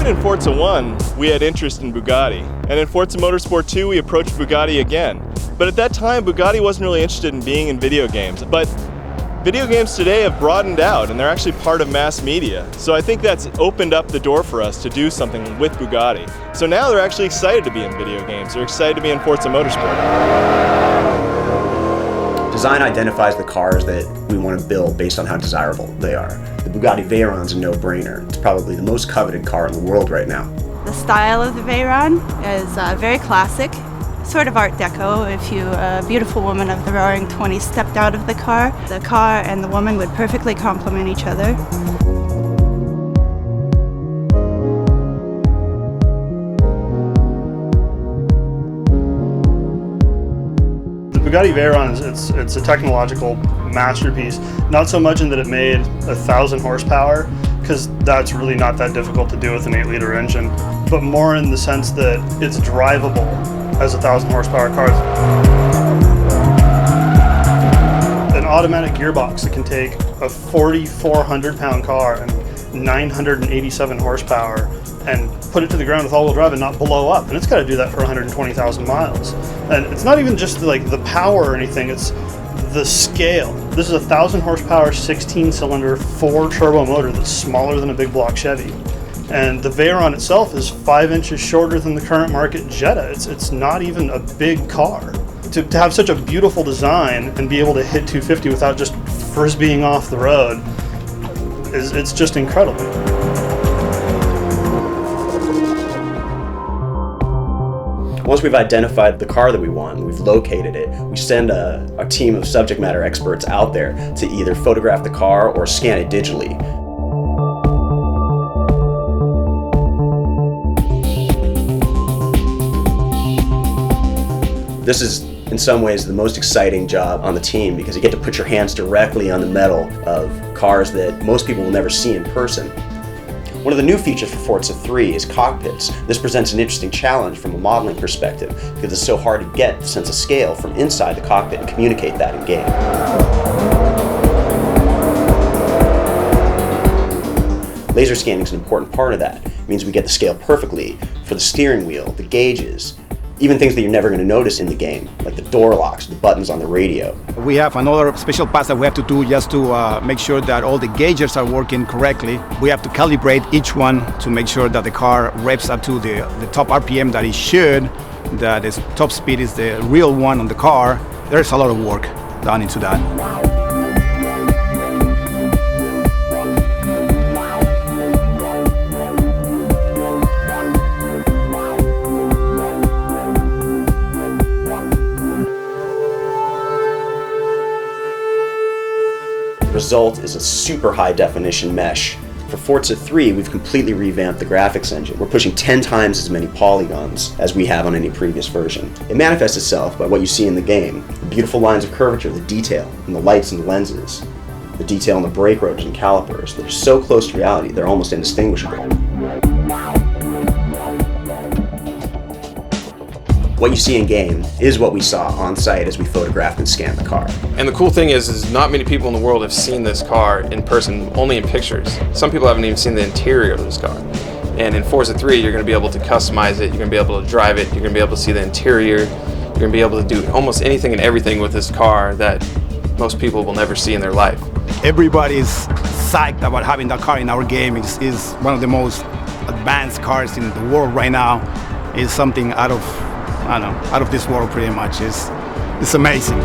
In Forza 1, we had interest in Bugatti, and in Forza Motorsport 2, we approached Bugatti again. But at that time, Bugatti wasn't really interested in being in video games. But video games today have broadened out, and they're actually part of mass media. So I think that's opened up the door for us to do something with Bugatti. So now they're actually excited to be in video games. They're excited to be in Forza Motorsport. Design identifies the cars that we want to build based on how desirable they are. The Bugatti Veyron's a no-brainer. It's probably the most coveted car in the world right now. The style of the Veyron is very classic, sort of Art Deco. If a beautiful woman of the Roaring '20s stepped out of the car and the woman would perfectly complement each other. The Bugatti Veyron, it's a technological masterpiece, not so much in that it made 1,000 horsepower, because that's really not that difficult to do with an 8-liter engine, but more in the sense that it's drivable as 1,000 horsepower cars. An automatic gearbox that can take a 4,400-pound car and 987 horsepower and put it to the ground with all-wheel drive and not blow up, and it's got to do that for 120,000 miles. And it's not even just like the power or anything, it's the scale. This is a 1,000 horsepower, 16-cylinder, 4-turbo motor that's smaller than a big block Chevy. And the Veyron itself is 5 inches shorter than the current market Jetta. It's not even a big car. To have such a beautiful design and be able to hit 250 without just frisbeeing off the road, it's just incredible. Once we've identified the car that we want, we've located it, we send a team of subject matter experts out there to either photograph the car or scan it digitally. This is, in some ways, the most exciting job on the team because you get to put your hands directly on the metal of cars that most people will never see in person. One of the new features for Forza 3 is cockpits. This presents an interesting challenge from a modeling perspective because it's so hard to get the sense of scale from inside the cockpit and communicate that in game. Laser scanning is an important part of that. It means we get the scale perfectly for the steering wheel, the gauges, even things that you're never going to notice in the game, like the door locks, the buttons on the radio. We have another special pass that we have to do just to make sure that all the gauges are working correctly. We have to calibrate each one to make sure that the car revs up to the top RPM that it should, that its top speed is the real one on the car. There's a lot of work done into that. Result is a super high definition mesh. For Forza 3, we've completely revamped the graphics engine. We're pushing 10 times as many polygons as we have on any previous version. It manifests itself by what you see in the game. The beautiful lines of curvature, the detail, and the lights and the lenses. The detail in the brake rotors and calipers. They're so close to reality, they're almost indistinguishable. What you see in game is what we saw on site as we photographed and scanned the car. And the cool thing is not many people in the world have seen this car in person, only in pictures. Some people haven't even seen the interior of this car. And in Forza 3, you're going to be able to customize it, you're going to be able to drive it, you're going to be able to see the interior, you're going to be able to do almost anything and everything with this car that most people will never see in their life. Everybody's psyched about having that car in our game. It's one of the most advanced cars in the world right now. It's something out of this world pretty much. It's amazing.